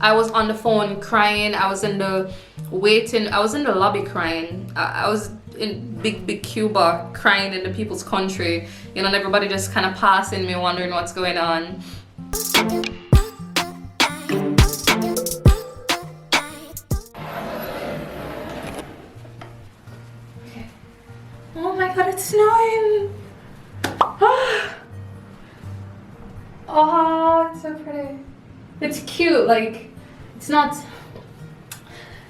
I was on the phone crying. I was in the lobby crying. I was in big Cuba crying in the people's country, and everybody just kind of passing me, wondering what's going on. Okay. Oh my god, it's snowing! Oh, it's so pretty. It's cute, like it's not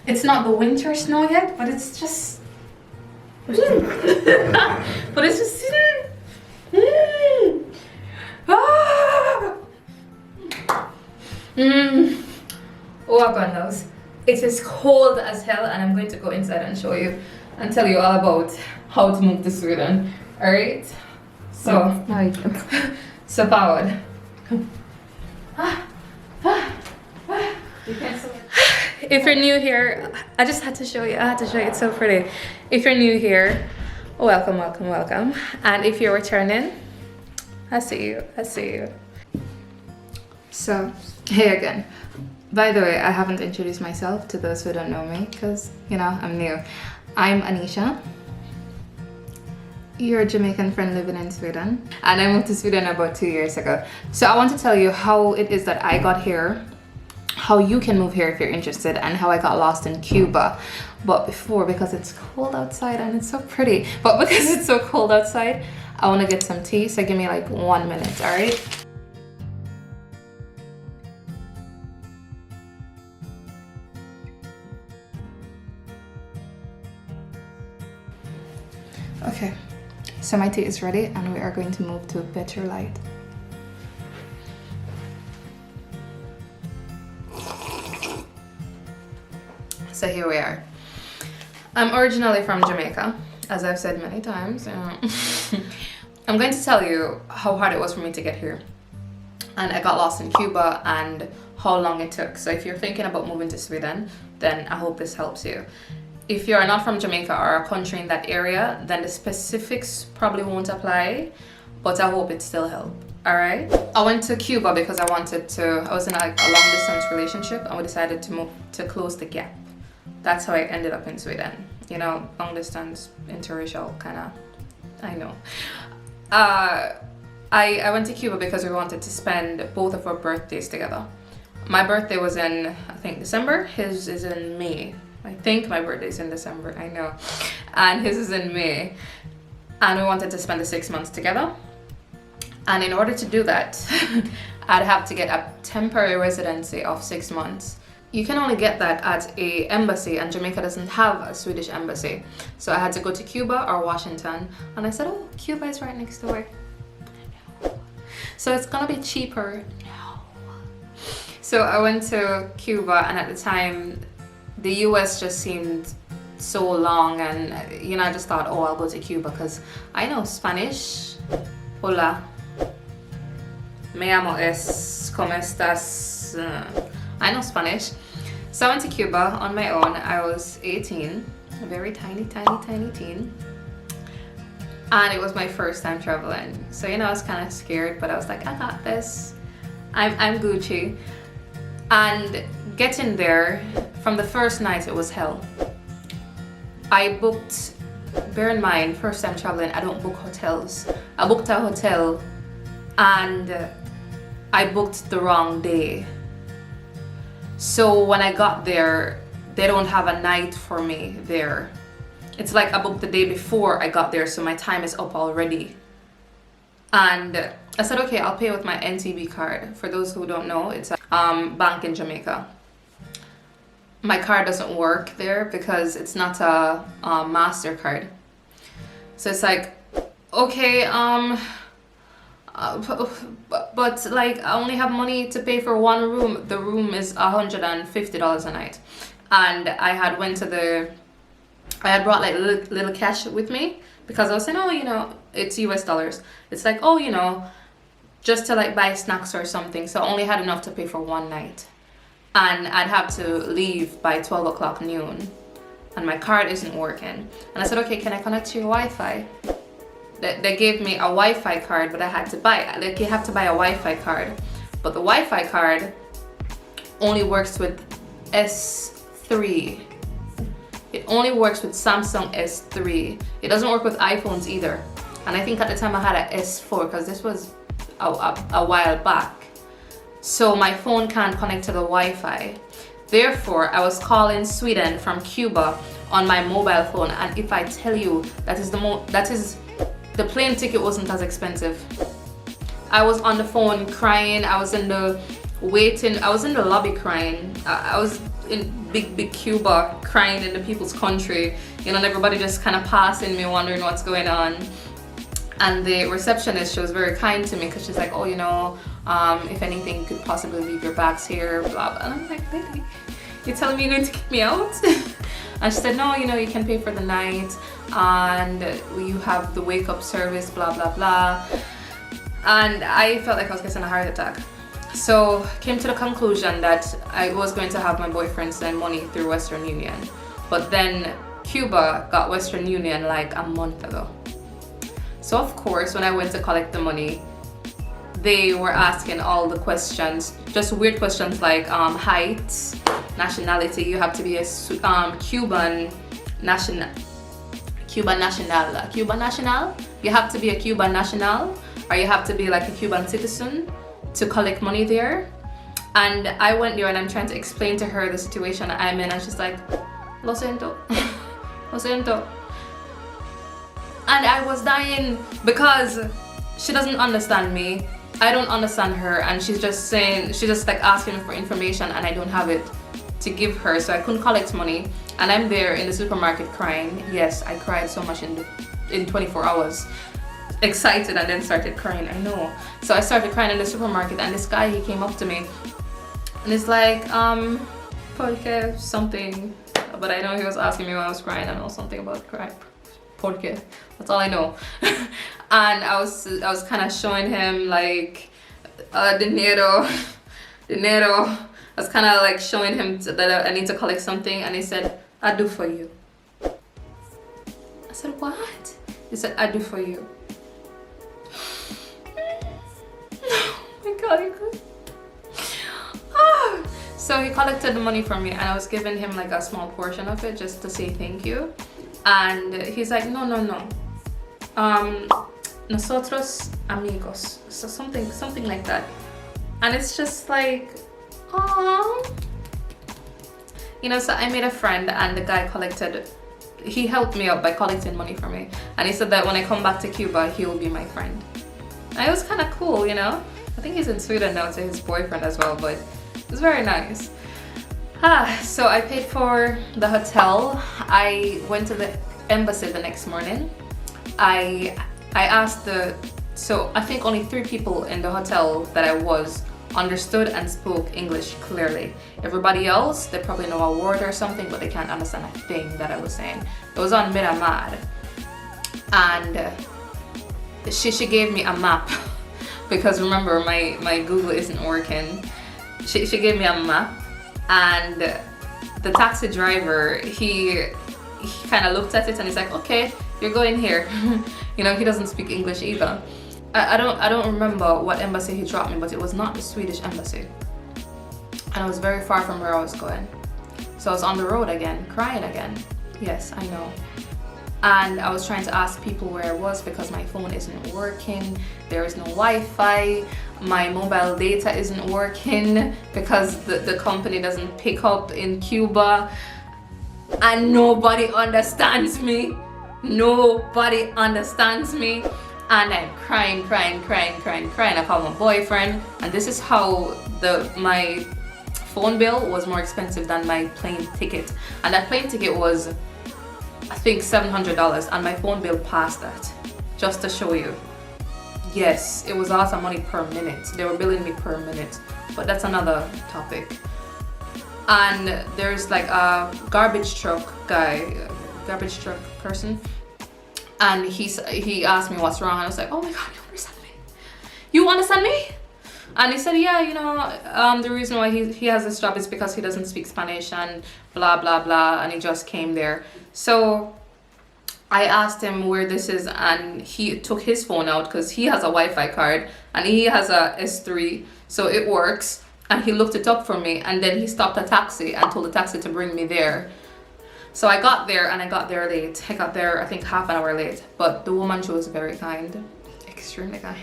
the winter snow yet, but it's just but it's just oh god knows. It is cold as hell, and I'm going to go inside and show you and tell you all about how to move to Sweden. Alright? So so powered. If you're new here, I just had to show you. It's so pretty. If you're new here, welcome. And if you're returning, I see you. So, hey again. By the way, I haven't introduced myself to those who don't know me, because, I'm new. I'm Anisha. You're a Jamaican friend living in Sweden, and I moved to Sweden about 2 years ago. So I want to tell you how it is that I got here, how you can move here if you're interested, and how I got lost in Cuba. But before, because it's cold outside and it's so pretty, but because it's so cold outside, I want to get some tea, so give me like 1 minute, all right? Okay. So my tea is ready, and we are going to move to a better light. So here we are. I'm originally from Jamaica, as I've said many times. I'm going to tell you how hard it was for me to get here. And I got lost in Cuba and how long it took. So if you're thinking about moving to Sweden, then I hope this helps you. If you're not from Jamaica or a country in that area, then the specifics probably won't apply, but I hope it still helps. All right. I went to Cuba because I was in a long distance relationship, and we decided to move to close the gap. That's how I ended up in Sweden. Long distance, interracial kind of, I know. I went to Cuba because we wanted to spend both of our birthdays together. My birthday was in, I think, December. His is in May. I think my birthday's in December, I know. And his is in May. And we wanted to spend the 6 months together. And in order to do that, I'd have to get a temporary residency of 6 months. You can only get that at an embassy, and Jamaica doesn't have a Swedish embassy. So I had to go to Cuba or Washington. And I said, oh, Cuba is right next door. So it's gonna be cheaper. No. So I went to Cuba, and at the time, the US just seemed so long, and I just thought, oh, I'll go to Cuba because I know Spanish. Hola. Me llamo es, ¿cómo estás? I know Spanish. So I went to Cuba on my own. I was 18, a very tiny teen. And it was my first time traveling. So, I was kind of scared, but I was like, I got this. I'm Gucci. And getting there, from the first night, it was hell. I booked, bear in mind, first time traveling, I don't book hotels. I booked a hotel, and I booked the wrong day. So when I got there, they don't have a night for me there. It's like I booked the day before I got there, so my time is up already. And I said, okay, I'll pay with my NTB card. For those who don't know, it's a bank in Jamaica. My card doesn't work there because it's not a MasterCard. So it's like, okay, but like I only have money to pay for one room. The room is $150 a night. And I had brought like little cash with me because I was saying, oh, it's US dollars. It's like, oh, just to like buy snacks or something. So I only had enough to pay for one night. And I'd have to leave by 12 o'clock noon. And my card isn't working. And I said, okay, can I connect to your Wi-Fi? They gave me a Wi-Fi card, but I had to buy it. Like, you have to buy a Wi-Fi card. But the Wi-Fi card only works with S3. It only works with Samsung S3. It doesn't work with iPhones either. And I think at the time I had a S4 because this was a while back. So my phone can't connect to the Wi-Fi. Therefore, I was calling Sweden from Cuba on my mobile phone, and if I tell you the plane ticket wasn't as expensive. I was on the phone crying. I was in the lobby crying. I was in big Cuba crying in the people's country, and everybody just kind of passing me, wondering what's going on. And the receptionist, she was very kind to me because she's like, oh, if anything, you could possibly leave your bags here, blah, blah. And I'm like, lady, you're telling me you're going to kick me out? And she said, no, you can pay for the night, and you have the wake up service, blah, blah, blah. And I felt like I was getting a heart attack. So came to the conclusion that I was going to have my boyfriend send money through Western Union. But then Cuba got Western Union like a month ago. So of course, when I went to collect the money, they were asking all the questions, just weird questions like height, nationality. You have to be a Cuban national. You have to be a Cuban national, or you have to be like a Cuban citizen to collect money there. And I went there and I'm trying to explain to her the situation I'm in, and she's like, lo siento, lo siento. And I was dying because she doesn't understand me. I don't understand her, and she's just like asking me for information, and I don't have it to give her, so I couldn't collect money. And I'm there in the supermarket crying. Yes, I cried so much in 24 hours. Excited, and then started crying. I know. So I started crying in the supermarket, and this guy, he came up to me, and it's like, porque something, but I know he was asking me why I was crying. I know something about crying. Porque. That's all I know. And I was kind of showing him like dinero. I was kind of like showing him that I need to collect something, and he said, I do for you. I said, what? He said, I do for you. Oh my God, you could. Oh. So he collected the money from me, and I was giving him like a small portion of it just to say thank you. And he's like, no. Nosotros amigos. So something like that. And it's just like, aww. So I made a friend, and the guy he helped me out by collecting money for me. And he said that when I come back to Cuba, he will be my friend. And it was kind of cool, I think he's in Sweden now to his boyfriend as well, but it was very nice. So I paid for the hotel. I went to the embassy the next morning. I asked so I think only 3 people in the hotel that I was understood and spoke English clearly. Everybody else, they probably know a word or something, but they can't understand a thing that I was saying. It was on Miramar, and she gave me a map because remember my Google isn't working. She gave me a map, and the taxi driver, he kind of looked at it and he's like, okay, you're going here. He doesn't speak English either. I don't remember what embassy he dropped me, but it was not the Swedish embassy. And I was very far from where I was going. So I was on the road again, crying again. Yes, I know. And I was trying to ask people where I was because my phone isn't working. There is no Wi-Fi. My mobile data isn't working because the company doesn't pick up in Cuba. And nobody understands me. Nobody understands me. And I'm crying. I called my boyfriend, and this is how my phone bill was more expensive than my plane ticket. And that plane ticket was, I think, $700, and my phone bill passed that. Just to show you. Yes, it was a lot of money per minute. They were billing me per minute, but that's another topic. And there's like a garbage truck person, and he asked me what's wrong, and I was like, oh my God, you understand me? You understand me? And he said, yeah, the reason why he has this job is because he doesn't speak Spanish and blah blah blah, and he just came there. So I asked him where this is, and he took his phone out because he has a Wi-Fi card and he has a S3, so it works. and he looked it up for me, and then he stopped a taxi and told the taxi to bring me there. So I got there, and I got there late. I got there, I think, half an hour late, but the woman, she was very kind, extremely kind,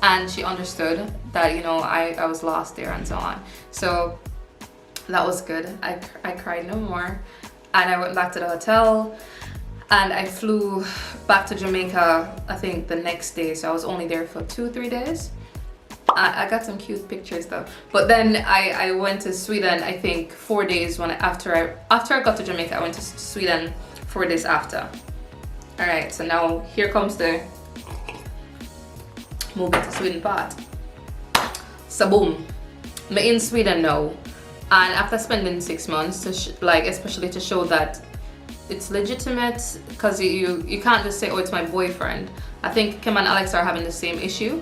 and she understood that, you know, I was lost there and so on. So that was good. I cried no more, and I went back to the hotel, and I flew back to Jamaica, I think the next day. So I was only there for 2-3 days. I got some cute pictures though. But then I went to Sweden, I think 4 days after I got to Jamaica. I went to Sweden 4 days after. All right, so now here comes the moving to Sweden part. So boom, I'm in Sweden now, and after spending 6 months to especially to show that it's legitimate, because you can't just say, oh, it's my boyfriend. I think Kim and Alex are having the same issue,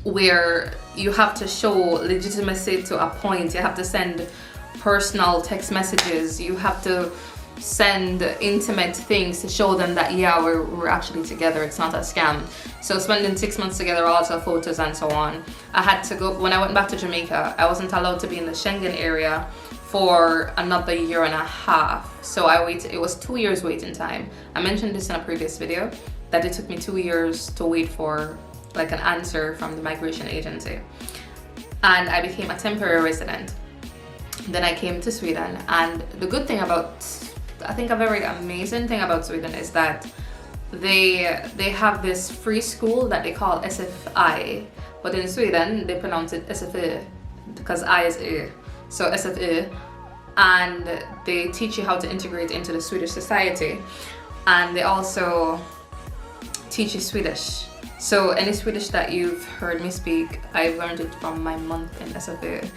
where you have to show legitimacy to a point. You have to send personal text messages, you have to send intimate things to show them that, yeah, we're actually together, it's not a scam. So spending 6 months together, also photos and so on. I had to go, when I went back to Jamaica, I wasn't allowed to be in the Schengen area for another 1.5 years. So I waited, it was 2 years waiting time. I mentioned this in a previous video, that it took me 2 years to wait for like an answer from the migration agency. And I became a temporary resident. Then I came to Sweden, and the good thing about, I think a very amazing thing about Sweden is that they have this free school that they call SFI, but in Sweden they pronounce it SFE because I is E. So SFE, and they teach you how to integrate into the Swedish society, and they also teach you Swedish. So any Swedish that you've heard me speak, I've learned it from my month in SFE.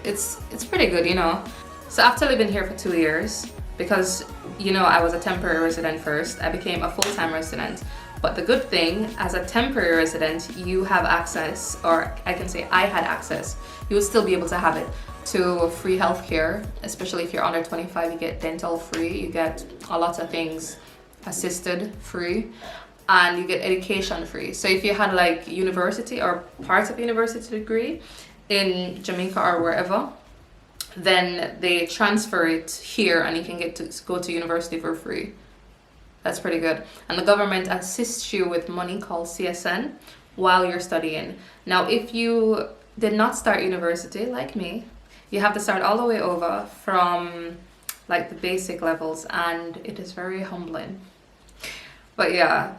It's pretty good, you know. So after living here for 2 years, because, you know, I was a temporary resident first, I became a full-time resident. But the good thing, as a temporary resident, you have access, or I can say I had access, you would still be able to have it, to free healthcare, especially if you're under 25, you get dental free, you get a lot of things assisted free, and you get education free. So if you had like university or part of university degree in Jamaica or wherever, then they transfer it here and you can get to go to university for free. That's pretty good. And the government assists you with money called CSN while you're studying. Now, if you did not start university like me, you have to start all the way over from like the basic levels, and it is very humbling. But yeah,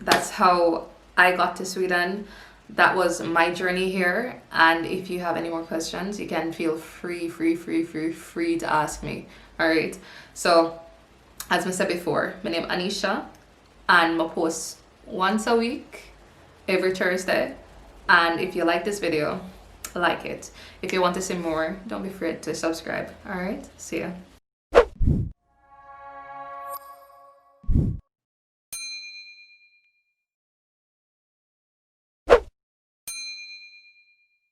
that's how I got to Sweden. That was my journey here, and if you have any more questions, you can feel free to ask me. All right, so as I said before, my name is Anisha, and I post once a week, every Thursday. And if you like this video, like it. If you want to see more, don't be afraid to subscribe. All right, see ya.